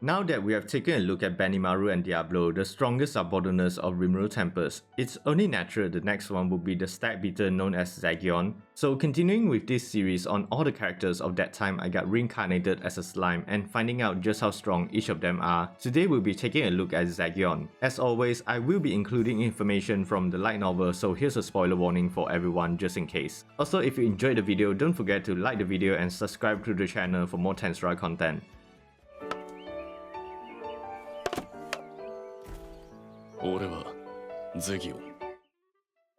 Now that we have taken a look at Benimaru and Diablo, the strongest subordinates of Rimuru Tempest, it's only natural the next one would be the stack beater known as Zegion. So continuing with this series on all the characters of that time I got reincarnated as a slime and finding out just how strong each of them are, today we'll be taking a look at Zegion. As always, I will be including information from the light novel, so here's a spoiler warning for everyone just in case. Also, if you enjoyed the video, don't forget to like the video and subscribe to the channel for more Tensura content.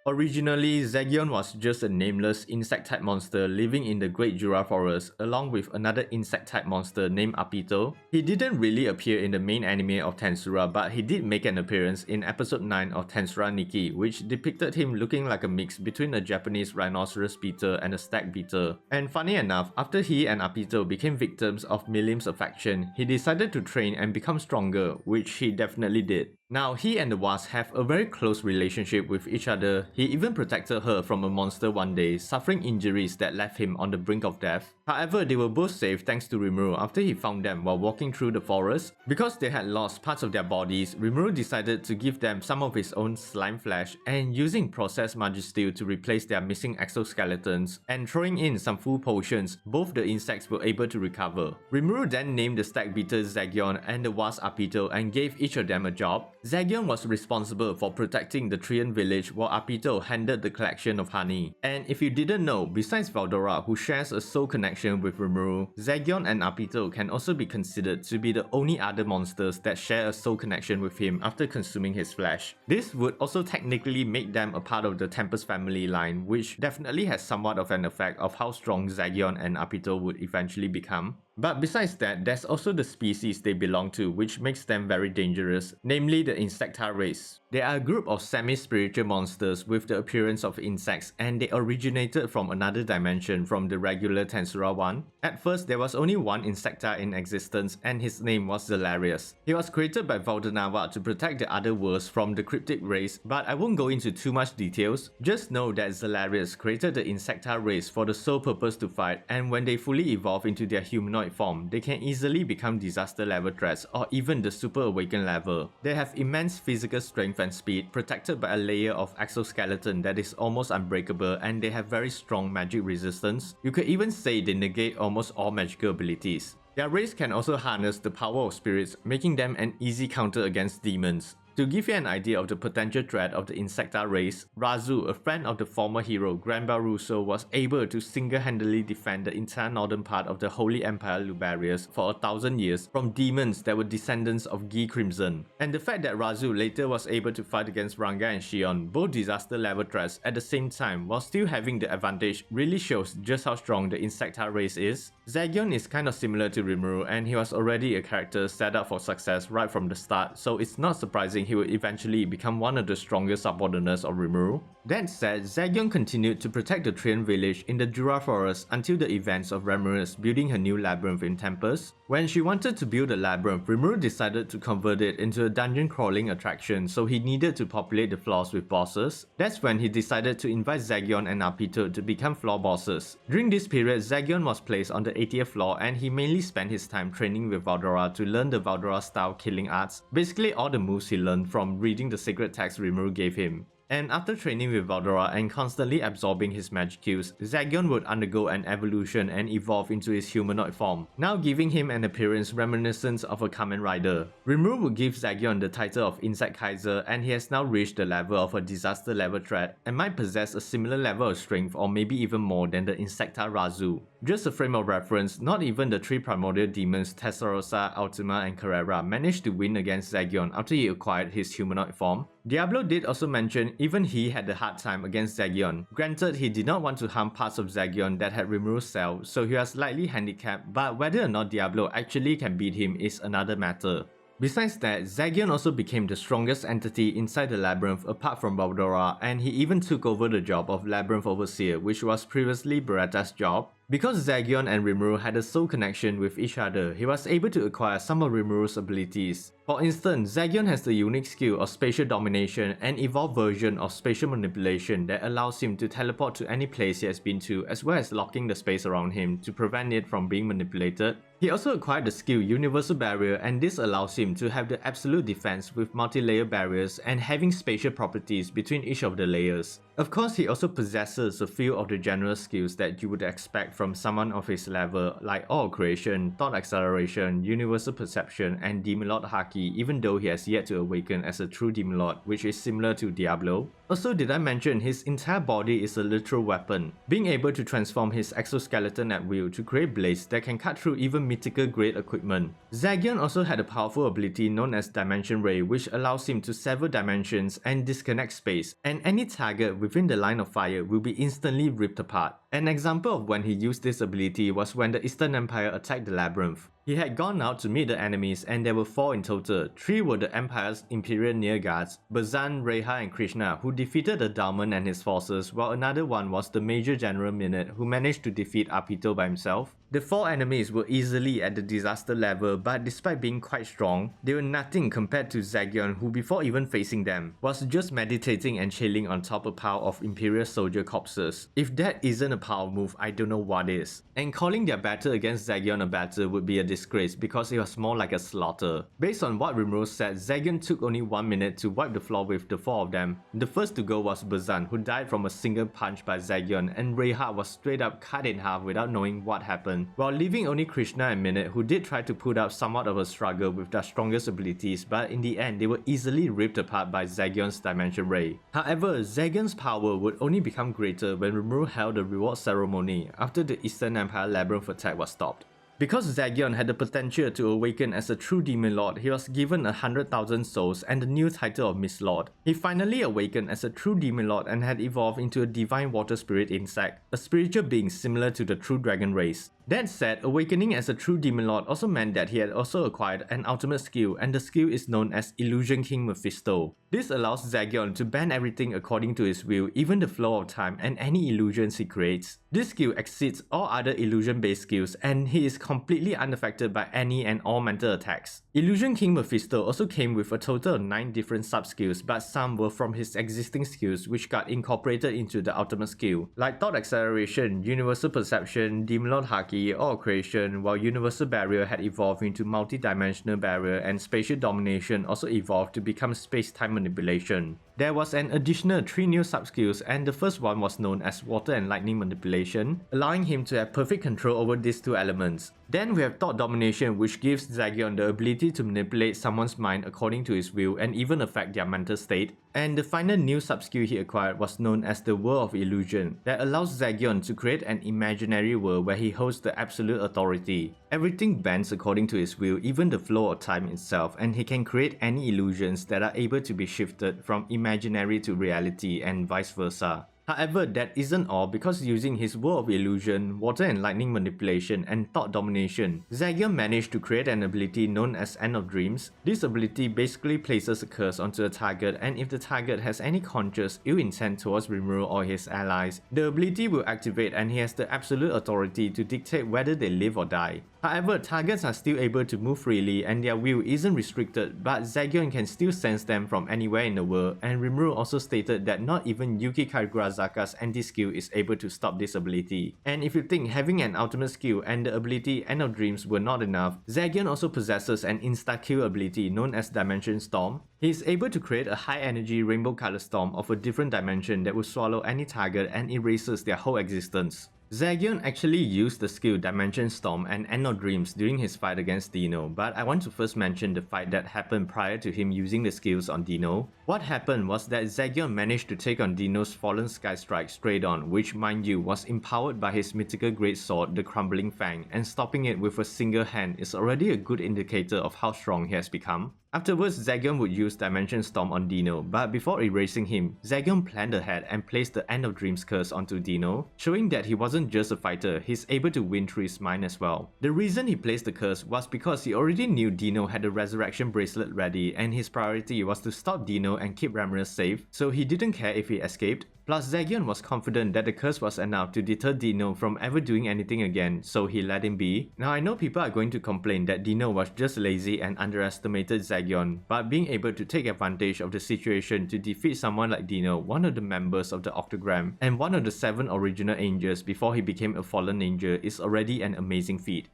Originally, Zegion was just a nameless insect-type monster living in the Great Jura Forest along with another insect-type monster named Apito. He didn't really appear in the main anime of Tensura, but he did make an appearance in episode 9 of Tensura Nikki, which depicted him looking like a mix between a Japanese rhinoceros beetle and a stag beetle. And funny enough, after he and Apito became victims of Milim's affection, he decided to train and become stronger, which he definitely did. Now, he and the wasp have a very close relationship with each other. He even protected her from a monster one day, suffering injuries that left him on the brink of death. However, they were both saved thanks to Rimuru after he found them while walking through the forest. Because they had lost parts of their bodies, Rimuru decided to give them some of his own slime flesh, and using processed magisteel to replace their missing exoskeletons, and throwing in some full potions, both the insects were able to recover. Rimuru then named the stag beater Zegion and the wasp Apito and gave each of them a job. Zegion was responsible for protecting the Trian village while Apito handled the collection of honey. And if you didn't know, besides Valdora, who shares a soul connection with Rimuru, Zegion and Apito can also be considered to be the only other monsters that share a soul connection with him after consuming his flesh. This would also technically make them a part of the Tempest family line, which definitely has somewhat of an effect of how strong Zegion and Apito would eventually become. But besides that, there's also the species they belong to, which makes them very dangerous, namely the Insectar race. They are a group of semi-spiritual monsters with the appearance of insects, and they originated from another dimension from the regular Tensura one. At first, there was only one Insectar in existence, and his name was Zalarius. He was created by Valdenava to protect the other worlds from the cryptic race, but I won't go into too much details. Just know that Zalarius created the Insectar race for the sole purpose to fight, and when they fully evolve into their humanoid form, they can easily become disaster level threats or even the super awakened level. They have immense physical strength and speed, protected by a layer of exoskeleton that is almost unbreakable, and they have very strong magic resistance. You could even say they negate almost all magical abilities. Their race can also harness the power of spirits, making them an easy counter against demons. To give you an idea of the potential threat of the Insectar race, Razu, a friend of the former hero Granba Russo, was able to single-handedly defend the entire northern part of the Holy Empire Lubarius for 1,000 years from demons that were descendants of Gi Crimson. And the fact that Razu later was able to fight against Ranga and Shion, both disaster level threats, at the same time while still having the advantage, really shows just how strong the Insectar race is. Zegion is kind of similar to Rimuru, and he was already a character set up for success right from the start, so it's not surprising he would eventually become one of the strongest subordinates of Rimuru. That said, Zegion continued to protect the Trian village in the Jura Forest until the events of Ramirez building her new labyrinth in Tempest. When she wanted to build a labyrinth, Rimuru decided to convert it into a dungeon crawling attraction, so he needed to populate the floors with bosses. That's when he decided to invite Zegion and Apito to become floor bosses. During this period, Zegion was placed on the 80th floor, and he mainly spent his time training with Valdora to learn the Valdora style killing arts, basically all the moves he learned from reading the sacred text Rimuru gave him. And after training with Valdora and constantly absorbing his magic kills, Zegion would undergo an evolution and evolve into his humanoid form, now giving him an appearance reminiscent of a Kamen Rider. Rimuru would give Zegion the title of Insect Kaiser, and he has now reached the level of a disaster level threat and might possess a similar level of strength or maybe even more than the Insectar Razu. Just a frame of reference, not even the three primordial demons Testarossa, Ultima and Carrera managed to win against Zegion after he acquired his humanoid form. Diablo did also mention even he had a hard time against Zegion. Granted, he did not want to harm parts of Zegion that had Rimuru's cell, so he was slightly handicapped, but whether or not Diablo actually can beat him is another matter. Besides that, Zegion also became the strongest entity inside the labyrinth apart from Valdora, and he even took over the job of Labyrinth Overseer, which was previously Beretta's job. Because Zegion and Rimuru had a soul connection with each other, he was able to acquire some of Rimuru's abilities. For instance, Zegion has the unique skill of spatial domination, an evolved version of spatial manipulation that allows him to teleport to any place he has been to, as well as locking the space around him to prevent it from being manipulated. He He also acquired the skill Universal Barrier, and this allows him to have the absolute defense with multi-layer barriers and having spatial properties between each of the layers. Of course, he also possesses a few of the general skills that you would expect from someone of his level, like Awe of Creation, Thought Acceleration, Universal Perception, and Demon Lord Haki, even though he has yet to awaken as a true Demon Lord, which is similar to Diablo. Also, did I mention his entire body is a literal weapon, being able to transform his exoskeleton at will to create blades that can cut through even mythical grade equipment. Zegion also had a powerful ability known as Dimension Ray, which allows him to sever dimensions and disconnect space, and any target within the line of fire will be instantly ripped apart. An example of when he used this ability was when the Eastern Empire attacked the Labyrinth. He had gone out to meet the enemies, and there were 4 in total. 3 were the Empire's Imperial Near Guards, Bazan, Reha and Krishna, who defeated the Dalman and his forces, while another one was the Major General Minute, who managed to defeat Apito by himself. The 4 enemies were easily at the disaster level, but despite being quite strong, they were nothing compared to Zegion, who before even facing them, was just meditating and chilling on top a pile of Imperial soldier corpses. If that isn't a power move, I don't know what is. And calling their battle against Zegion a battle would be a disgrace because it was more like a slaughter. Based on what Rimuru said, Zegion took only 1 minute to wipe the floor with the 4 of them. The first to go was Bazan, who died from a single punch by Zegion, and Reha was straight up cut in half without knowing what happened, while leaving only Krishna and Minute, who did try to put up somewhat of a struggle with their strongest abilities, but in the end they were easily ripped apart by Zegion's Dimension Ray. However, Zegion's power would only become greater when Rimuru held the reward ceremony after the Eastern Empire Labyrinth attack was stopped. Because Zegion had the potential to awaken as a true Demon Lord, he was given 100,000 souls and the new title of Mist Lord. He finally awakened as a true Demon Lord and had evolved into a divine water spirit insect, a spiritual being similar to the true dragon race. That said, awakening as a true Demon Lord also meant that he had also acquired an ultimate skill, and the skill is known as Illusion King Mephisto. This allows Zegion to bend everything according to his will, even the flow of time and any illusions he creates. This skill exceeds all other illusion-based skills, and he is completely unaffected by any and all mental attacks. Illusion King Mephisto also came with a total of 9 different sub-skills, but some were from his existing skills which got incorporated into the ultimate skill, like Thought Acceleration, Universal Perception, Demon Lord Haki, Awe of Creation, while Universal Barrier had evolved into Multi-Dimensional Barrier, and Spatial Domination also evolved to become Space-Time Manipulation. There was an additional 3 new sub-skills, and the first one was known as Water and Lightning Manipulation, allowing him to have perfect control over these 2 elements. Then we have Thought Domination, which gives Zegion the ability to manipulate someone's mind according to his will and even affect their mental state. And the final new sub-skill he acquired was known as the World of Illusion, that allows Zegion to create an imaginary world where he holds the absolute authority. Everything bends according to his will, even the flow of time itself, and he can create any illusions that are able to be shifted from imaginary to reality and vice versa. However, that isn't all, because using his World of Illusion, Water and Lightning Manipulation, and Thought Domination, Zegion managed to create an ability known as End of Dreams. This ability basically places a curse onto a target, and if the target has any conscious ill intent towards Rimuru or his allies, the ability will activate and he has the absolute authority to dictate whether they live or die. However, targets are still able to move freely and their will isn't restricted, but Zegion can still sense them from anywhere in the world, and Rimuru also stated that not even Yuki Kagurazaka's anti-skill is able to stop this ability. And if you think having an ultimate skill and the ability End of Dreams were not enough, Zegion also possesses an insta-kill ability known as Dimension Storm. He is able to create a high-energy rainbow-colored storm of a different dimension that will swallow any target and erases their whole existence. Zegion actually used the skill Dimension Storm and End of Dreams during his fight against Dino, but I want to first mention the fight that happened prior to him using the skills on Dino. What happened was that Zegion managed to take on Dino's Fallen Sky Strike straight on, which mind you was empowered by his mythical great sword, the Crumbling Fang, and stopping it with a single hand is already a good indicator of how strong he has become. Afterwards, Zegion would use Dimension Storm on Dino, but before erasing him, Zegion planned ahead and placed the End of Dreams curse onto Dino, showing that he wasn't just a fighter, he's able to win through his mind as well. The reason he placed the curse was because he already knew Dino had the Resurrection Bracelet ready, and his priority was to stop Dino and keep Ramirez safe, so he didn't care if he escaped. Plus, Zegion was confident that the curse was enough to deter Dino from ever doing anything again, so he let him be. Now, I know people are going to complain that Dino was just lazy and underestimated Zegion, but being able to take advantage of the situation to defeat someone like Dino, one of the members of the Octagram, and one of the 7 original angels before he became a fallen angel, is already an amazing feat.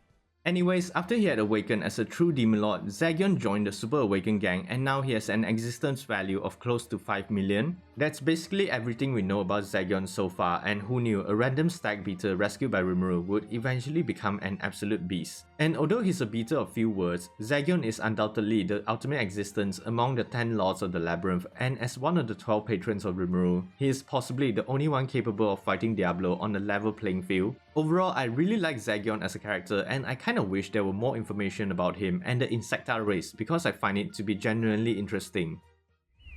Anyways, after he had awakened as a true demon lord, Zegion joined the Super Awakened gang and now he has an existence value of close to 5 million. That's basically everything we know about Zegion so far, and who knew a random stag beater rescued by Rimuru would eventually become an absolute beast. And although he's a beater of few words, Zegion is undoubtedly the ultimate existence among the 10 lords of the labyrinth, and as one of the 12 patrons of Rimuru, he is possibly the only one capable of fighting Diablo on a level playing field. Overall, I really like Zegion as a character, and I kinda wish there were more information about him and the Insectar race because I find it to be genuinely interesting.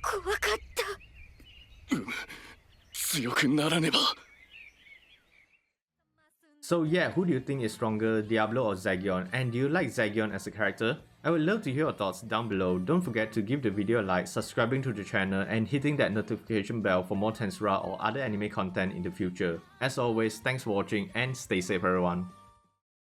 怖かった。強くならねば。 So yeah, who do you think is stronger, Diablo or Zegion? And do you like Zegion as a character? I would love to hear your thoughts down below. Don't forget to give the video a like, subscribing to the channel, and hitting that notification bell for more Tensura or other anime content in the future. As always, thanks for watching and stay safe everyone.